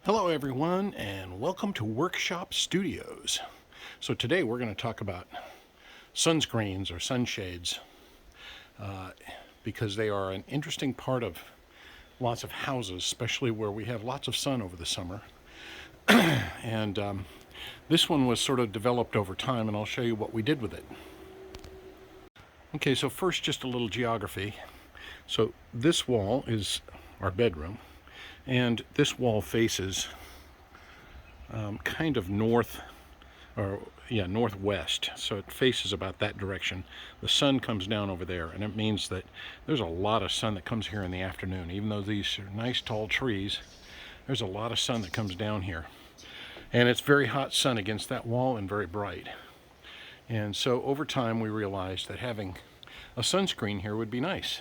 Hello everyone and welcome to Workshop Studios. So today we're going to talk about sunscreens or sunshades because they are an interesting part of lots of houses, especially where we have lots of sun over the summer. and this one was sort of developed over time, and I'll show you what we did with it. Okay, so first just a little geography. So this wall is our bedroom. And this wall faces kind of northwest, so it faces about that direction. The sun comes down over there, and it means that there's a lot of sun that comes here in the afternoon. Even though these are nice tall trees, there's a lot of sun that comes down here. And it's very hot sun against that wall and very bright. And so over time we realized that having a sunscreen here would be nice.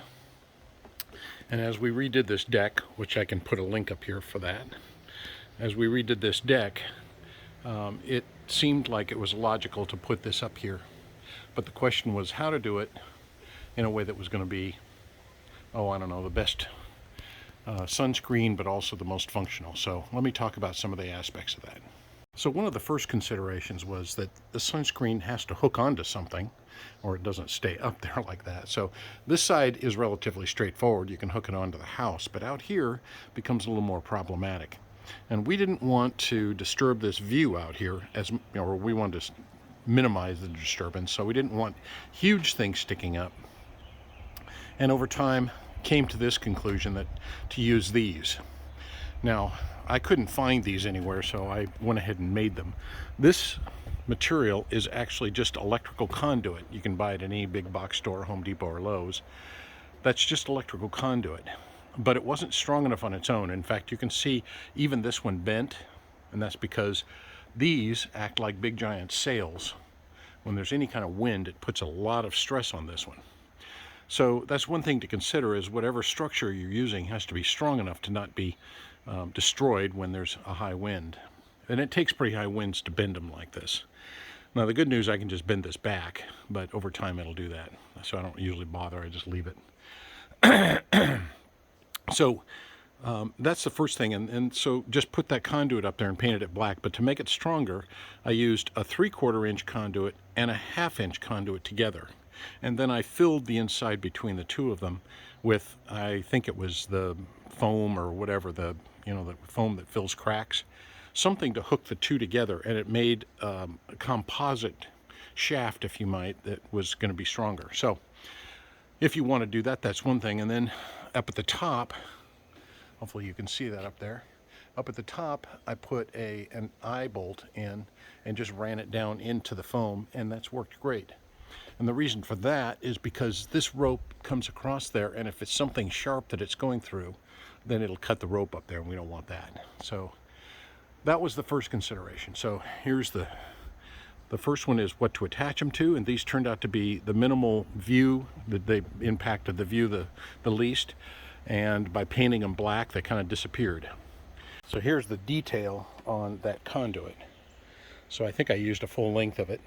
And as we redid this deck, which I can put a link up here for that, as we redid this deck, it seemed like it was logical to put this up here. But the question was how to do it in a way that was going to be, the best sunscreen, but also the most functional. So let me talk about some of the aspects of that. So one of the first considerations was that the sunscreen has to hook onto something or it doesn't stay up there like that. So this side is relatively straightforward. You can hook it onto the house, but out here becomes a little more problematic. And we didn't want to disturb this view out here, or we wanted to minimize the disturbance, so we didn't want huge things sticking up. And over time came to this conclusion that to use these. Now, I couldn't find these anywhere, so I went ahead and made them. This material is actually just electrical conduit. You can buy it at any big box store, Home Depot or Lowe's. That's just electrical conduit. But it wasn't strong enough on its own. In fact, you can see even this one bent, and that's because these act like big giant sails. When there's any kind of wind, it puts a lot of stress on this one. So that's one thing to consider, is whatever structure you're using has to be strong enough to not be destroyed when there's a high wind. And it takes pretty high winds to bend them like this. Now the good news, I can just bend this back, but over time it'll do that. So I don't usually bother, I just leave it. So that's the first thing, and so just put that conduit up there and painted it black. But to make it stronger, I used a 3/4 inch conduit and a 1/2 inch conduit together. And then I filled the inside between the two of them with, I think it was the foam or whatever, the foam that fills cracks, something to hook the two together, and it made a composite shaft, if you might, that was going to be stronger. So if you want to do that, that's one thing. And then up at the top, hopefully you can see that up there, up at the top I put an eye bolt in and just ran it down into the foam, and that's worked great. And the reason for that is because this rope comes across there, and if it's something sharp that it's going through, then it'll cut the rope up there, and we don't want that. So that was the first consideration. So here's the first one, is what to attach them to, and these turned out to be the minimal view, that they impacted the view the least, and by painting them black they kind of disappeared. So here's the detail on that conduit. So I think I used a full length of it.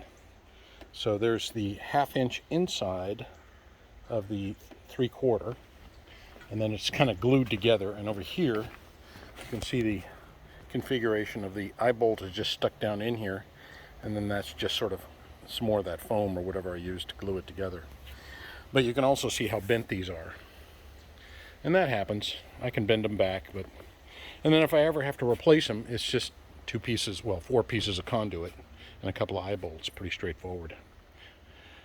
So there's the 1/2 inch inside of the 3/4, and then it's kind of glued together. And over here you can see the configuration of the eye bolt is just stuck down in here, and then that's just sort of some more of that foam or whatever I used to glue it together. But you can also see how bent these are, and that happens. I can bend them back, and then if I ever have to replace them, it's just 4 pieces of conduit and a couple of eye bolts. Pretty straightforward.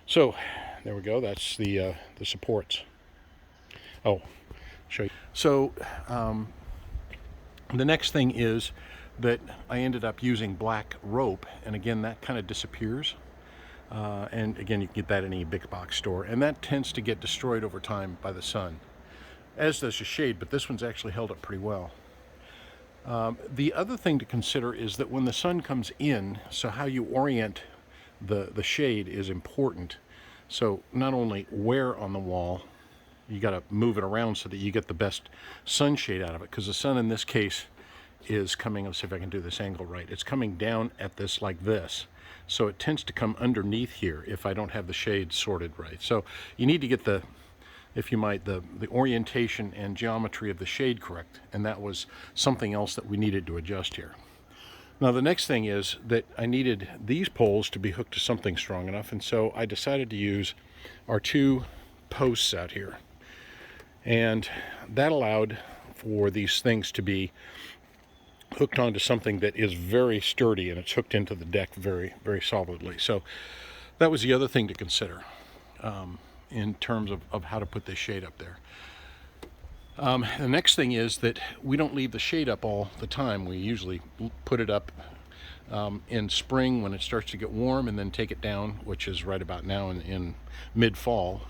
So there we go. That's the supports. Show you. So the next thing is that I ended up using black rope, and again that kind of disappears. And again, you can get that in any big box store, and that tends to get destroyed over time by the sun, as does the shade, but this one's actually held up pretty well. The other thing to consider is that when the sun comes in, so how you orient the shade is important. So not only where on the wall, you got to move it around so that you get the best sunshade out of it, because the sun in this case is coming, let's see if I can do this angle right, it's coming down at this like this, so it tends to come underneath here if I don't have the shade sorted right. So you need to get the if you might, the orientation and geometry of the shade correct, and that was something else that we needed to adjust here. Now the next thing is that I needed these poles to be hooked to something strong enough, and so I decided to use our 2 posts out here, and that allowed for these things to be hooked onto something that is very sturdy, and it's hooked into the deck very, very solidly. So that was the other thing to consider in terms of how to put this shade up there. The next thing is that we don't leave the shade up all the time. We usually put it up in spring when it starts to get warm, and then take it down, which is right about now in mid-fall.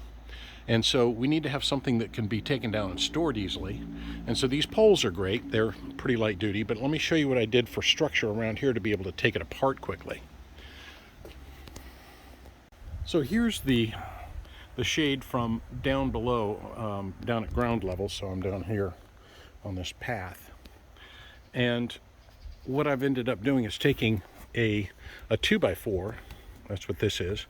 And so we need to have something that can be taken down and stored easily. And so these poles are great. They're pretty light duty, but let me show you what I did for structure around here to be able to take it apart quickly. So here's the shade from down below, down at ground level. So I'm down here on this path. And what I've ended up doing is taking a 2x4, that's what this is,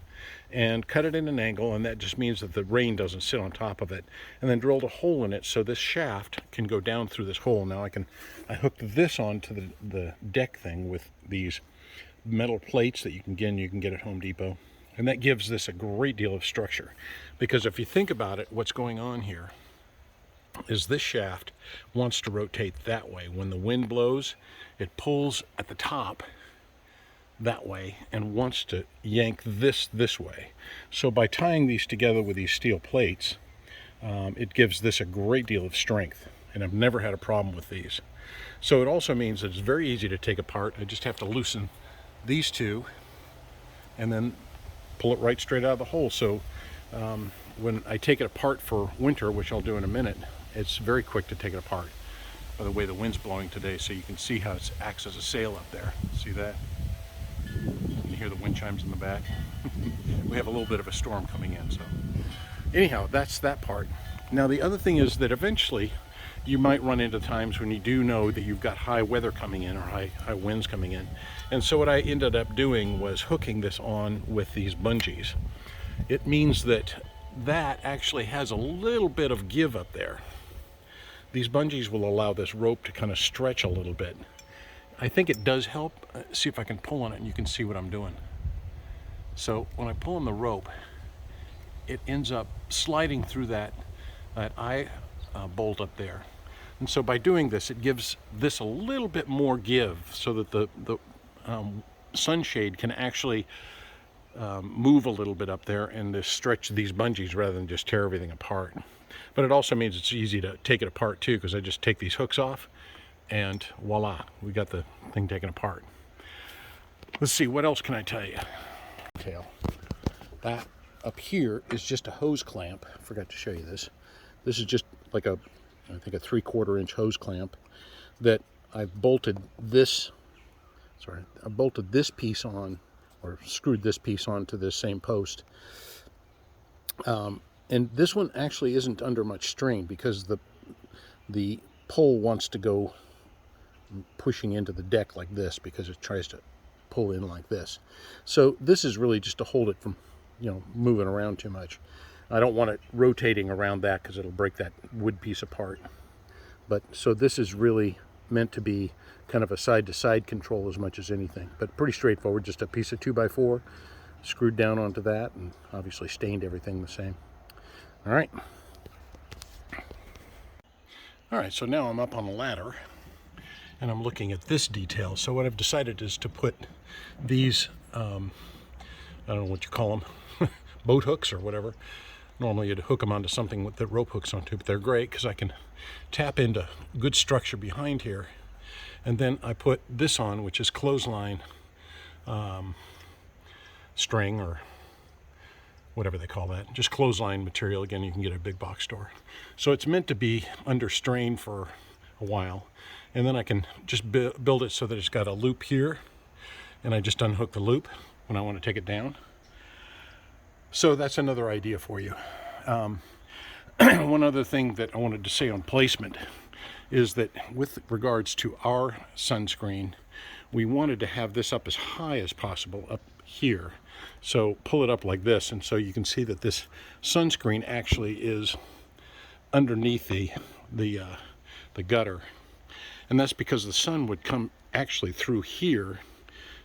and cut it in an angle, and that just means that the rain doesn't sit on top of it, and then drilled a hole in it so this shaft can go down through this hole. Now I hooked this onto the deck thing with these metal plates that you can get at Home Depot, and that gives this a great deal of structure, because if you think about it, what's going on here is this shaft wants to rotate that way. When the wind blows, it pulls at the top that way and wants to yank this way. So by tying these together with these steel plates, it gives this a great deal of strength, and I've never had a problem with these. So it also means that it's very easy to take apart. I just have to loosen these two and then pull it right straight out of the hole. So when I take it apart for winter, which I'll do in a minute, it's very quick to take it apart. By the way, the wind's blowing today, so you can see how it acts as a sail up there. See that? You can hear the wind chimes in the back. We have a little bit of a storm coming in, so anyhow, that's that part. Now the other thing is that eventually you might run into times when you do know that you've got high weather coming in, or high winds coming in. And so what I ended up doing was hooking this on with these bungees. It means that actually has a little bit of give up there. These bungees will allow this rope to kind of stretch a little bit. I think it does help. See if I can pull on it and you can see what I'm doing. So when I pull on the rope, it ends up sliding through that eye bolt up there. And so by doing this, it gives this a little bit more give, so that the sunshade can actually move a little bit up there and just stretch these bungees rather than just tear everything apart. But it also means it's easy to take it apart too, because I just take these hooks off and voila, we got the thing taken apart. Let's see, what else can I tell you? That up here is just a hose clamp. I forgot to show you this. This is just like I think a 3/4 inch hose clamp that I've bolted this, I bolted this piece on, or screwed this piece onto this same post. And this one actually isn't under much strain, because the pole wants to go pushing into the deck like this, because it tries to pull in like this. So this is really just to hold it from, moving around too much. I don't want it rotating around that, because it'll break that wood piece apart. But so this is really meant to be kind of a side-to-side control as much as anything, but pretty straightforward. Just a piece of 2x4 screwed down onto that, and obviously stained everything the same. All right, so now I'm up on the ladder and I'm looking at this detail. So what I've decided is to put these, I don't know what you call them, boat hooks or whatever. Normally you'd hook them onto something that rope hooks onto, but they're great because I can tap into good structure behind here. And then I put this on, which is clothesline string, or whatever they call that. Just clothesline material. Again, you can get at a big box store. So it's meant to be under strain for a while. And then I can just build it so that it's got a loop here. And I just unhook the loop when I want to take it down. So that's another idea for you. One other thing that I wanted to say on placement is that with regards to our sunscreen, we wanted to have this up as high as possible up here. So pull it up like this, and so you can see that this sunscreen actually is underneath the gutter, and that's because the sun would come actually through here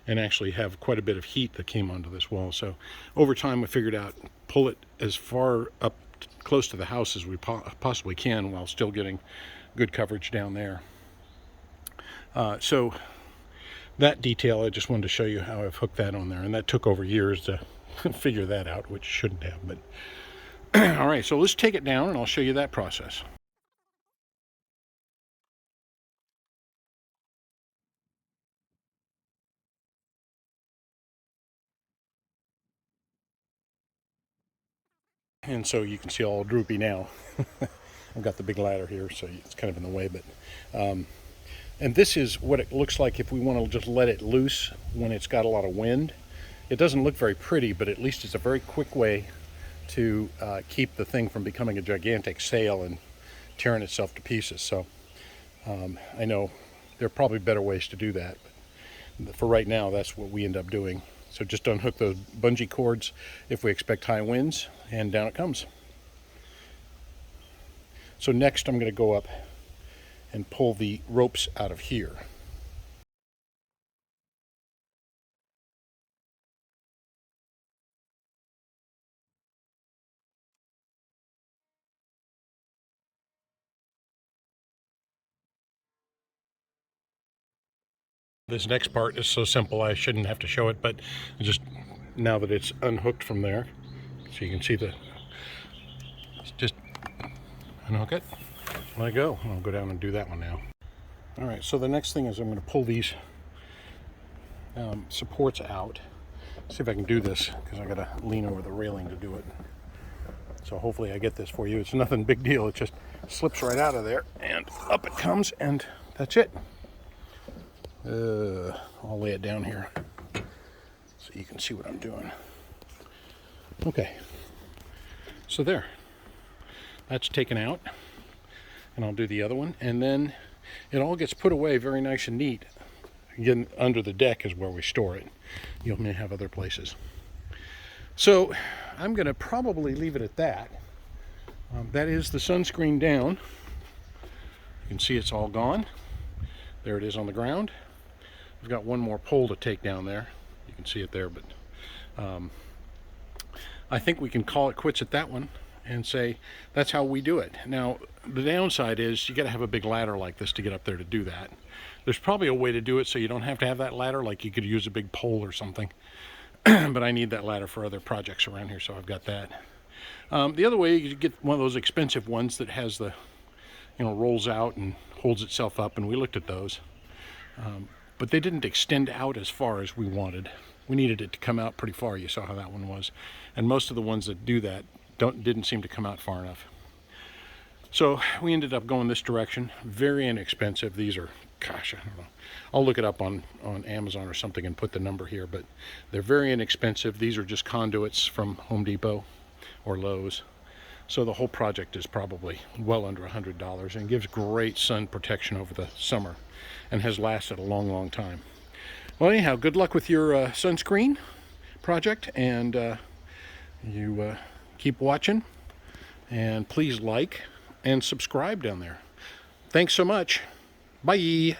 and actually have quite a bit of heat that came onto this wall. So over time we figured out pull it as far up close to the house as we possibly can while still getting good coverage down there. So that detail, I just wanted to show you how I've hooked that on there, and that took over years to figure that out, which shouldn't have, but all right, so let's take it down and I'll show you that process. And so you can see all droopy now. I've got the big ladder here, so it's kind of in the way, but and this is what it looks like if we want to just let it loose when it's got a lot of wind. It doesn't look very pretty, but at least it's a very quick way to keep the thing from becoming a gigantic sail and tearing itself to pieces. So I know there are probably better ways to do that, but for right now that's what we end up doing. So just unhook those bungee cords if we expect high winds, and down it comes. So next I'm going to go up and pull the ropes out of here. This next part is so simple I shouldn't have to show it, but just now that it's unhooked from there, so you can see just unhook it, let it go. I'll go down and do that one now. All right, so the next thing is I'm going to pull these supports out. See if I can do this, because I got to lean over the railing to do it. So hopefully I get this for you. It's nothing big deal. It just slips right out of there and up it comes, and that's it. I'll lay it down here so you can see what I'm doing. Okay, so there, that's taken out, and I'll do the other one, and then it all gets put away very nice and neat. Again, under the deck is where we store it. You may have other places. So I'm going to probably leave it at that. That is the sunscreen down. You can see it's all gone. There it is on the ground. I've got one more pole to take down there. You can see it there, but I think we can call it quits at that one and say that's how we do it. Now, the downside is you got to have a big ladder like this to get up there to do that. There's probably a way to do it so you don't have to have that ladder, like you could use a big pole or something. But I need that ladder for other projects around here, so I've got that. The other way, you get one of those expensive ones that has the, rolls out and holds itself up, and we looked at those. But they didn't extend out as far as we wanted. We needed it to come out pretty far. You saw how that one was. And most of the ones that do that didn't seem to come out far enough. So we ended up going this direction. Very inexpensive. These are, gosh, I don't know. I'll look it up on Amazon or something and put the number here, but they're very inexpensive. These are just conduits from Home Depot or Lowe's. So the whole project is probably well under $100 and gives great sun protection over the summer and has lasted a long, long time. Well, anyhow, good luck with your sunscreen project, and you keep watching, and please like and subscribe down there. Thanks so much. Bye.